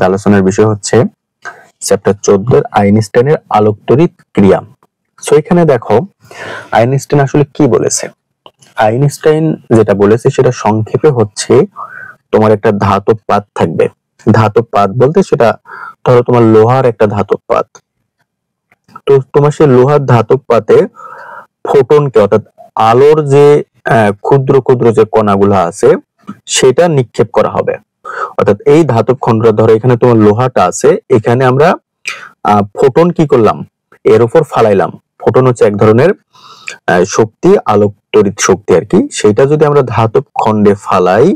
আলোচনার বিষয় হচ্ছে চ্যাপ্টার 14 আইনস্টাইনের আলোক তড়িৎ ক্রিয়া। সো এখানে দেখো আইনস্টাইন আসলে কি বলেছে। আইনস্টাইন যেটা বলেছে সেটা সংক্ষেপে হচ্ছে তোমার একটা ধাতব পাত থাকবে। ধাতব পাত বলতে সেটা ধরো তোমার লোহার একটা ধাতব পাত, তো তোমার সেই লোহার ধাতব পাতে ফোটনকে অর্থাৎ আলোর যে ক্ষুদ্র ক্ষুদ্র যে কণাগুলো আছে সেটা নিক্ষেপ করা হবে। অর্থাৎ এই ধাতব খণ্ডটা ধরো এখানে তোমার লোহাটা আছে, এখানে আমরা ফোটন কি করলাম এর উপর ফালাইলাম। ফোটন হচ্ছে এক ধরনের শক্তি, আলোক তড়িৎ শক্তি আর কি। সেটা যদি আমরা ধাতব খণ্ডে ফালাই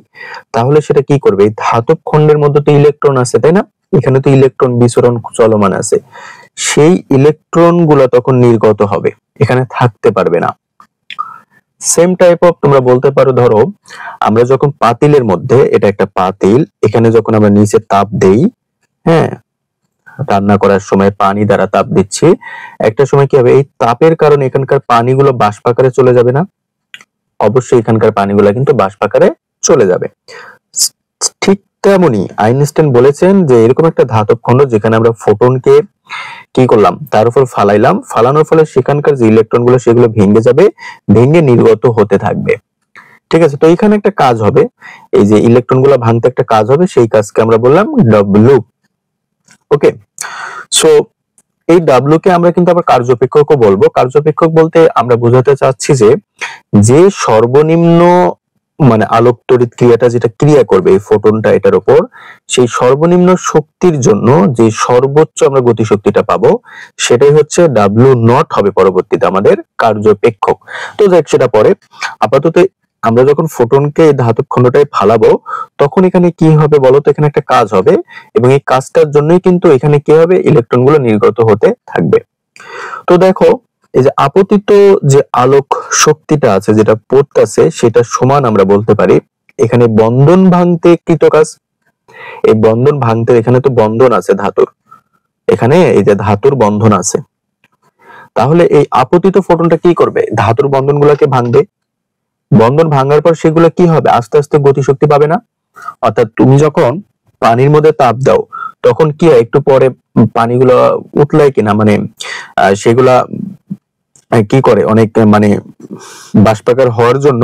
তাহলে সেটা কি করবে, এই ধাতব খণ্ডের মধ্যে তো ইলেকট্রন আছে তাই না, এখানে তো ইলেকট্রন বিচরণ চলমান আছে, সেই ইলেকট্রন গুলা তখন নির্গত হবে, এখানে থাকতে পারবে না। সেম টাইপ অফ তোমরা বলতে পারো, ধরো আমরা যখন পাতিলের মধ্যে, এটা একটা পাতিল, এখানে যখন আমরা নিচে তাপ দেই, হ্যাঁ রান্না করার সময় পানি দ্বারা তাপ দিচ্ছি, একটা সময় কি হবে এই তাপের কারণে এখানকার পানিগুলো বাষ্প আকারে চলে যাবে না? অবশ্যই এখানকার পানিগুলো কিন্তু বাষ্প আকারে চলে যাবে। ঠিক তেমনি আইনস্টাইন বলেছেন যে এরকম একটা ধাতব খণ্ড যেখানে আমরা ফোটনকে কি করলাম তার উপর ফালাইলাম, ফালানোর ফলে সেখানকার যে ইলেকট্রন গুলো সেগুলো ভেঙে যাবে, ভেঙে নির্গত হতে থাকবে। ঠিক আছে, তো এখানে একটা কাজ হবে, এই যে ইলেকট্রন গুলো ভাঙতে একটা কাজ হবে, সেই কাজকে আমরা বললাম ডব্লিউ। ওকে, সো এই ডাব্লিউ কে আমরা কিন্তু আবার কার্যপেক্ষকও বলবো। কার্যপেক্ষক বলতে আমরা বোঝাতে চাচ্ছি যে সর্বনিম্ন মানে আলোক তড়িৎ ক্রিয়াটা যেটা ক্রিয়া করবে এই ফোটনটা এটার উপর, সেই সর্বনিম্ন শক্তির জন্য যে সর্বোচ্চ আমরা গতিশক্তিটা পাবো সেটাই হচ্ছে ডাব্লিউ নট হবে পরবর্তীতে আমাদের কার্যপেক্ষক। তো দেখ সেটা পরে, আপাতত আমরা যখন ফোটনকে ধাতব খণ্ডটায় ফালাবো তখন এখানে কি হবে বলতো, এখানে একটা কাজ হবে এবং এই কাজটার জন্যই কিন্তু এখানে কি হবে ইলেকট্রন গুলো নির্গত হতে থাকবে। তো দেখো এই যে আপতিত যে আলোক শক্তিটা আছে যেটা পড়তেছে সেটা সমান আমরা বলতে পারি এখানে বন্ধন ভাঙতে কৃত কাজ। এই বন্ধন ভাঙতে, এখানে তো বন্ধন আছে ধাতুর, এখানে এই যে ধাতুর বন্ধন আছে, তাহলে এই আপতিত ফোটনটা কি করবে ধাতুর বন্ধন গুলাকে ভাঙবে। বন্ধন ভাঙার পর সেগুলো কি হবে আস্তে আস্তে গতিশক্তি পাবে না। অর্থাৎ তুমি যখন পানির মধ্যে তাপ দাও তখন কি হয় একটু পরে পানিগুলো উতলায় কিনা, মানে সেগুলা কি করে অনেক মানে বাষ্পাকার হওয়ার জন্য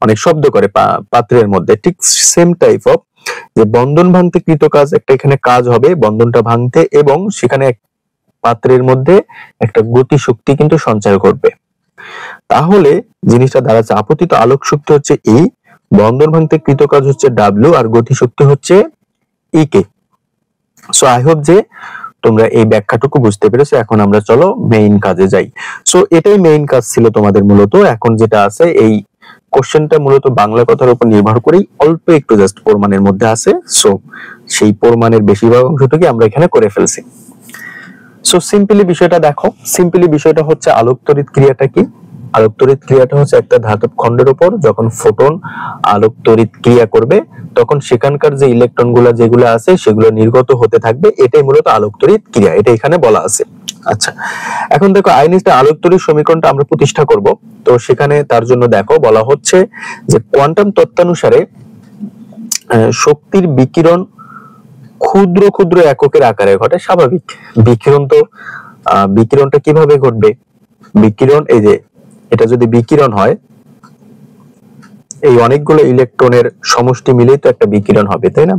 অনেক শব্দ করে পাত্রের মধ্যে। ঠিক সেম টাইপ অফ যে বন্ধন ভাঙতে কৃত কাজ একটা এখানে কাজ হবে বন্ধনটা ভাঙতে, এবং সেখানে পাত্রের মধ্যে একটা গতি শক্তি কিন্তু সঞ্চার করবে। তাহলে জিনিসটা দাঁড়াচ্ছে আপতিত আলোক শক্তি হচ্ছে ই, বন্ধন ভাঙতে কৃত কাজ হচ্ছে ডাব্লিউ, আর গতি শক্তি হচ্ছে ই কে। সো আই হোপ যে তোমরা এই ব্যাখ্যাটুকু বুঝতে পেরেছো। এখন আমরা চলো মেইন কাজে যাই। সো এটাই মেইন কাজ ছিল তোমাদের মূলত। এখন যেটা আছে এই কোশ্চেনটা মূলত বাংলা কথার উপর নির্ভর করেই অল্প একটু জাস্ট প্রমাণের মধ্যে আছে। সো সেই প্রমাণের বেশিরভাগ অংশটুকু আমরা এখানে করে ফেলছি। সো সিম্পলি বিষয়টা দেখো, সিম্পলি বিষয়টা হচ্ছে আলোক তড়িৎ ক্রিয়াটা কি। আলোক তড়িৎ ক্রিয়াটা হচ্ছে একটা ধাতব খণ্ডের উপর যখন ফোটন আলোক তড়িৎ ক্রিয়া করবে তখন সেখানকার যে ইলেকট্রন গুলা যেগুলো আছে সেগুলো নির্গত হতে থাকবে, এটাই মূলত আলোক তড়িৎ ক্রিয়া, এটা এখানে বলা আছে। আচ্ছা, এখন দেখো আইনস্টাইন আলোক তড়িৎ সমীকরণটা আমরা প্রতিষ্ঠা করব। তো সেখানে তার জন্য দেখো বলা হচ্ছে যে কোয়ান্টাম তত্ত্বানুসারে শক্তির বিকিরণ ক্ষুদ্র ক্ষুদ্র এককের আকারে ঘটে। স্বাভাবিক, বিকিরণ তো বিকিরণটা কিভাবে ঘটবে, বিকিরণ এই যে এটা যদি বিকিরণ হয় এই অনেকগুলো ইলেকট্রনের সমষ্টি মিলেই তো একটা বিকিরণ হবে তাই না।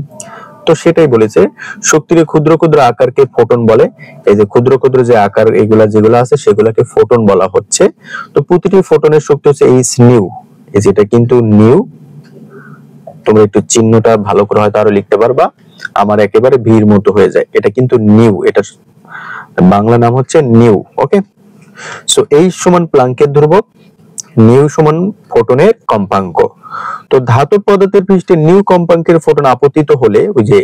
তো সেটাই বলেছে শক্তির ক্ষুদ্র ক্ষুদ্র আকারকে ফোটন বলে। এই যে ক্ষুদ্র ক্ষুদ্র যে আকার এগুলা যেগুলো আছে সেগুলোকে ফোটন বলা হচ্ছে। তো প্রতিটি ফোটনের শক্তি হচ্ছে এইচ নিউ, এই যেটা কিন্তু নিউ, তোমরা একটু চিহ্নটা ভালো করে হয়তো আরো লিখতে পারবা, আমার একেবারে ভিড় মতো হয়ে যায়, এটা কিন্তু নিউ, এটা বাংলা নাম হচ্ছে নিউ। ওকে, সো এইচ সমান প্লাঙ্কের ধ্রুবক, নিউ সমান ফোটনের কম্পাঙ্ক। তো ধাতব পদার্থের পৃষ্ঠে নিউ কম্পাঙ্কের ফোটন আপতিত হলে ওই যে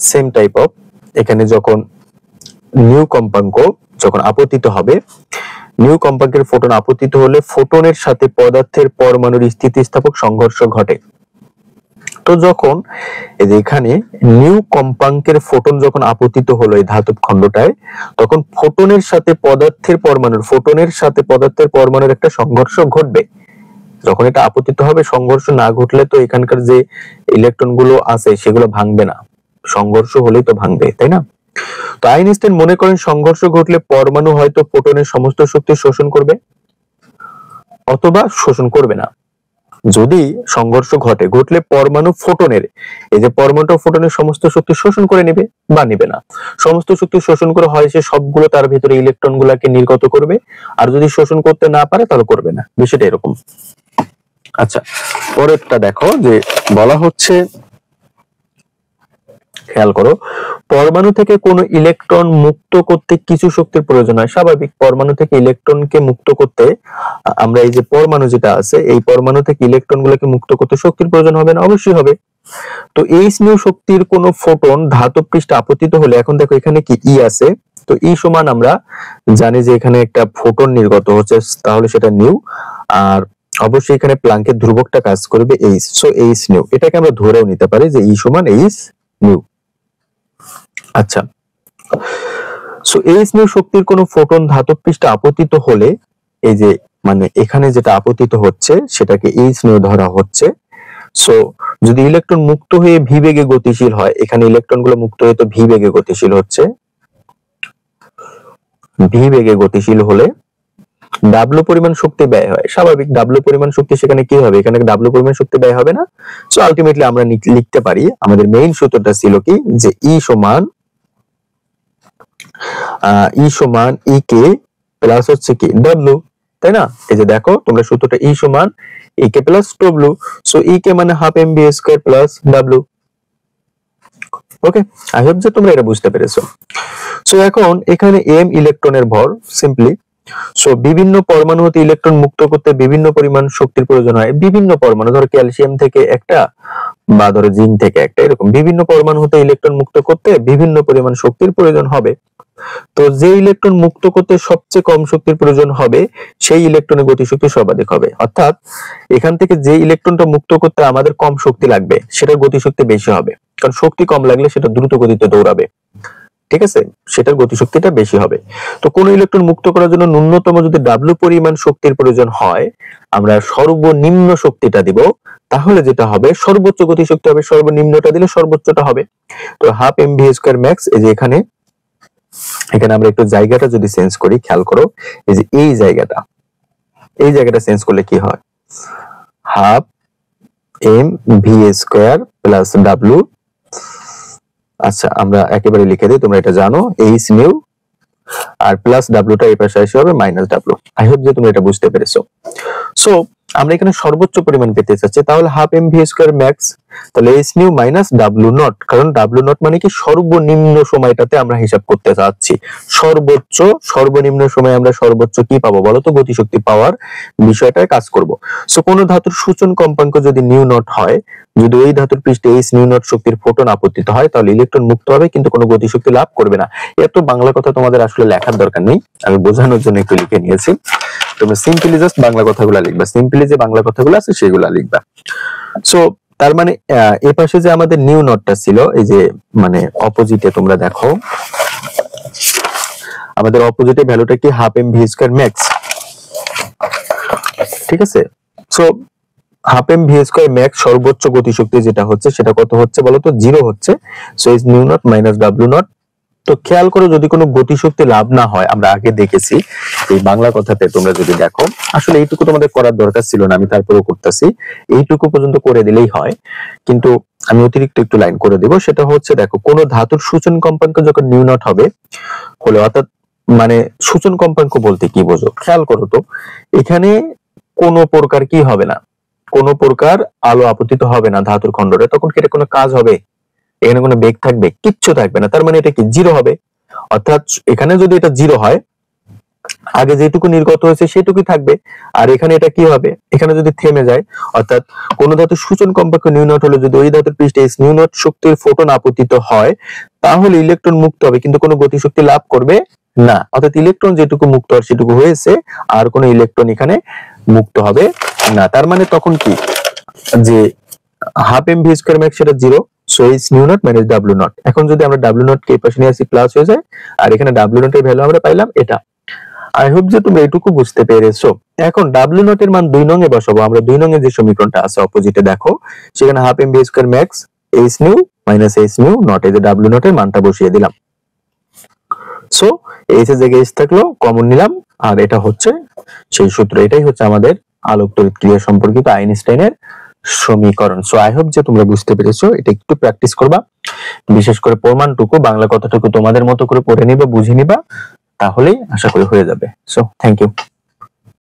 সেম টাইপ অফ এখানে যখন নিউ কম্পাঙ্ক যখন আপতিত হবে, নিউ কম্পাঙ্কের ফোটন আপতিত হলে ফোটনের সাথে পদার্থের পরমাণুর স্থিতিস্থাপক সংঘর্ষ ঘটে। তো যখন এখানে নিউ কম্পাঙ্কের ফোটন যখন আপতিত হলো এই ধাতব খণ্ডটায় তখন ফোটনের সাথে পদার্থের পরমাণুর একটা সংঘর্ষ ঘটবে। যখন এটা আপতিত হবে সংঘর্ষ না ঘটলে তো এখানকার যে ইলেকট্রন গুলো আছে সেগুলো ভাঙবে না, সংঘর্ষ হলেই তো ভাঙবে, তাই না? তো আইনস্টাইন মনে করেন সংঘর্ষ ঘটলে পরমাণু হয়তো ফোটনের সমস্ত শক্তি শোষণ করবে অথবা শোষণ করবে না। যদি সংঘর্ষ ঘটলে পরমাণু ফোটনের, এই যে পরমাণুটা ফোটনের সমস্ত শক্তি শোষণ করে নেবে বা নেবে না। সমস্ত শক্তি শোষণ করে হয় সে সবগুলো তার ভিতরে ইলেকট্রন গুলাকে নির্গত করবে, আর যদি শোষণ করতে না পারে তাহলে করবে না। বিষয়টা এরকম। আচ্ছা, পরেরটা দেখো যে বলা হচ্ছে, খেয়াল করো, পরমাণু থেকে কোনো ইলেকট্রন মুক্ত করতে কিছু শক্তির প্রয়োজন হয়। স্বাভাবিক, পরমাণু থেকে ইলেকট্রনকে মুক্ত করতে আমরা এই যে পরমাণু যেটা আছে এই পরমাণু থেকে ইলেকট্রন গুলোকে মুক্ত করতে শক্তির প্রয়োজন হবে না? অবশ্যই হবে। তো এইচ নিউ শক্তির কোন ফোটন ধাতব পৃষ্ঠে আপতিত হলে, এখন দেখো এখানে কি ই আছে, তো ই সমান আমরা জানি যে এখানে একটা ফোটন নির্গত হচ্ছে, তাহলে সেটা নিউ, আর অবশ্যই এখানে প্লাঙ্কের ধ্রুবকটা কাজ করবে এইচ, সো এইচ নিউ। এটাকে আমরা ধরেও নিতে পারি যে ই সমান এইচ নিউ। আচ্ছা, সো এইচ নিউ শক্তির কোন ফোটন ধাতব পৃষ্ঠে আপতিত হলে, এই যে মানে এখানে যেটা আপতিত হচ্ছে সেটাকে এইচ নিউ ধরা হচ্ছে। সো যদি ইলেকট্রন মুক্ত হয়ে ভি বেগে গতিশীল হয়, এখানে ইলেকট্রন গুলো মুক্ত হয়ে তো ভি বেগে গতিশীল হচ্ছে, ভি বেগে গতিশীল হলে ডাব্লু পরিমাণ শক্তি ব্যয় হয়। স্বাভাবিক, ডাব্লু পরিমাণ শক্তি সেখানে কি হবে? এখানে ডাব্লু পরিমাণ শক্তি ব্যয় হবে না। সো আলটিমেটলি আমরা লিখতে পারি, আমাদের মেইন সূত্রটা ছিল কি, যে ই সমান ই কে প্লাস হচ্ছে কি ডব্লু, তাই না? এই যে দেখো তোমরা সূত্রটা ই সমান E K plus W, so E K মানে half M V square plus W. Okay, I hope যে তোমরা এটা বুঝতে পেরেছো। সো এখন এখানে এম ইলেকট্রনের ভর, সিম্পলি সো বিভিন্ন পরমাণু হতে ইলেকট্রন মুক্ত করতে বিভিন্ন পরিমাণ শক্তির প্রয়োজন হয়। বিভিন্ন পরমাণু, ধরো ক্যালসিয়াম থেকে একটা বা ধরো জিঙ্ক থেকে একটা, এরকম বিভিন্ন পরমাণু হতে ইলেকট্রন মুক্ত করতে বিভিন্ন পরিমাণ শক্তির প্রয়োজন হবে। তো যে ইলেকট্রন মুক্ত করতে সবচেয়ে কম শক্তির প্রয়োজন হবে সেই ইলেকট্রনের গতিশক্তি সর্বাধিক হবে। অর্থাৎ এখান থেকে যে ইলেকট্রনটা মুক্ত করতে আমাদের কম শক্তি লাগবে সেটার গতিশক্তি বেশি হবে, কারণ শক্তি কম লাগলে সেটা দ্রুত গতিতে দৌড়াবে, ঠিক আছে? সেটার গতিশক্তিটা বেশি হবে। তো কোন ইলেকট্রন মুক্ত করার জন্য ন্যূনতম যদি ডাব্লু পরিমাণ শক্তির প্রয়োজন হয়, আমরা সর্বনিম্ন শক্তিটা দিব, তাহলে যেটা হবে সর্বোচ্চ গতিশক্তি হবে, সর্বনিম্নটা দিলে সর্বোচ্চটা হবে। তো half M V square max, এই যে এখানে আমরা একটু জায়গাটা যদি চেঞ্জ করি, খেয়াল করো এই যে এই জায়গাটা চেঞ্জ করলে কি হয়, half M V square plus W. আচ্ছা, আমরা একেবারে লিখে দিই, তোমরা এটা জানো, এইচ নিউ আর প্লাস ডাব্লুটা এই পাশে আসে হবে মাইনাস ডাব্লু। আই হোপ যে তুমি এটা বুঝতে পেরেছো। সো আমরা এখানে সর্বোচ্চ পরিমাণ পেতে চাচ্ছি, তাহলে half M V square max, তাহলে h nu minus W naught, কারণ ডাব্লু নট মানে কি সর্বনিম্ন সময়টাতে আমরা হিসাব করতে চাচ্ছি। সর্বোচ্চ সর্বনিম্ন সময় আমরা সর্বোচ্চ কি পাবো বলো তো? গতিশক্তি পাওয়ার বিষয়টায় কাজ করব। সো কোন ধাতুর সূচন কম্পাঙ্ক যদি নিউ নট হয়, যদি ওই ধাতুর পৃষ্ঠে এইচ নিউ নট শক্তির ফোটন আপতিত হয়, তাহলে ইলেকট্রন মুক্ত হবে কিন্তু কোনো গতিশক্তি লাভ করবে না। এত বাংলা কথা তোমাদের আসলে লেখার দরকার নেই, আমি বোঝানোর জন্য একটু লিখে নিয়েছি। তোমরা সিম্পলি জাস্ট বাংলা কথাগুলো লিখবা, সিম্পলি যে বাংলা কথাগুলো আছে সেগুলো লিখবা। সো তার মানে এই পাশে যে আমাদের নিউ নটটা ছিল, এই যে মানে অপোজিটে তোমরা দেখো আমাদের অপোজিটে ভ্যালুটা কি, half M V square max, ঠিক আছে? So half M V square max সর্বোচ্চ গতিশক্তি যেটা হচ্ছে সেটা কত হচ্ছে বলো তো? 0 হচ্ছে। So is new not minus W not. তো খেয়াল করো, যদি কোনো গতিশক্তি লাভ না হয়, আমরা আগে দেখেছি এই বাংলা কথাতে, তোমরা যদি দেখো আসলে এইটুকু তোমাদের করার দরকার ছিল না, আমি তারপরেও করতেছি, এইটুকু পর্যন্ত করে দিলেই হয়, কিন্তু আমি অতিরিক্ত একটু লাইন করে দিব। সেটা হচ্ছে দেখো, কোন ধাতুর সূচন কম্পাঙ্ক যখন নিউ নট হবে হলে, অর্থাৎ মানে সূচন কম্পাঙ্ক বলতে কি বোঝো খেয়াল করো তো, এখানে কোন প্রকার কি হবে না, কোন প্রকার আলো আপতিত হবে না ধাতুর খণ্ডরে, তখন কি এটা কোনো কাজ হবে? এখানে কোনো বেগ থাকবে? কিচ্ছু থাকবে না। তার মানে এটা কি 0 হবে। অর্থাৎ এখানে যদি এটা 0 হয়, আগে যেটুকু নির্গত হয়েছে সেটুকুই থাকবে, আর এখানে এটা কি হবে, এখানে যদি থেমে যায়, অর্থাৎ কোন ধাতুর সূচন কম্পাঙ্ক নিউ নট হলে যদি ওই ধাতুর পৃষ্ঠে এইচ নিউ নট শক্তির ফোটন আপতিত হয়, তাহলে ইলেকট্রন মুক্ত হবে কিন্তু কোনো গতিশক্তি লাভ করবে না। অর্থাৎ ইলেকট্রন যেটুকু মুক্ত হয় সেটুকু হয়েছে, আর কোনো ইলেকট্রন এখানে মুক্ত হবে না। তার মানে তখন কি, যে half M V square max সেটা 0, so H nu not minus W not. এখন যদি আমরা ডাব্লু নট কে পাশে নিয়ে আসি, প্লাস হয়ে যায়, আর এখানে ডাব্লু নট এর ভ্যালু আমরা পাইলাম এটা। আই হোপ যে তুমি এটুকু বুঝতে পেরেছো। এখন ডাব্লু নট এর মান 2 নং এ বসাবো আমরা। 2 নং এ যে সমীকরণটা আছে অপোজিটে দেখো, সেখানে half M V square max H nu minus H nu not, এই যে ডাব্লিউ নট এর মানটা বসিয়ে দিলাম। সো এইচ এর জায়গায় এইচ থাকলো, কমন নিলাম, আর এটা হচ্ছে সেই সূত্র। এটাই হচ্ছে আমাদের আলোক তড়িৎ ক্রিয়া সম্পর্কিত আইনস্টাইনের সমীকরণ। সো আই হোপ যে তোমরা বুঝতে পেরেছো। এটা একটু প্র্যাকটিস করবা, বিশেষ করে প্রমাণটুকু, বাংলা কথাটুকু তোমাদের মতো করে পড়ে নিবা, বুঝে নিবা, তাহলেই আশা করি হয়ে যাবে। So thank you.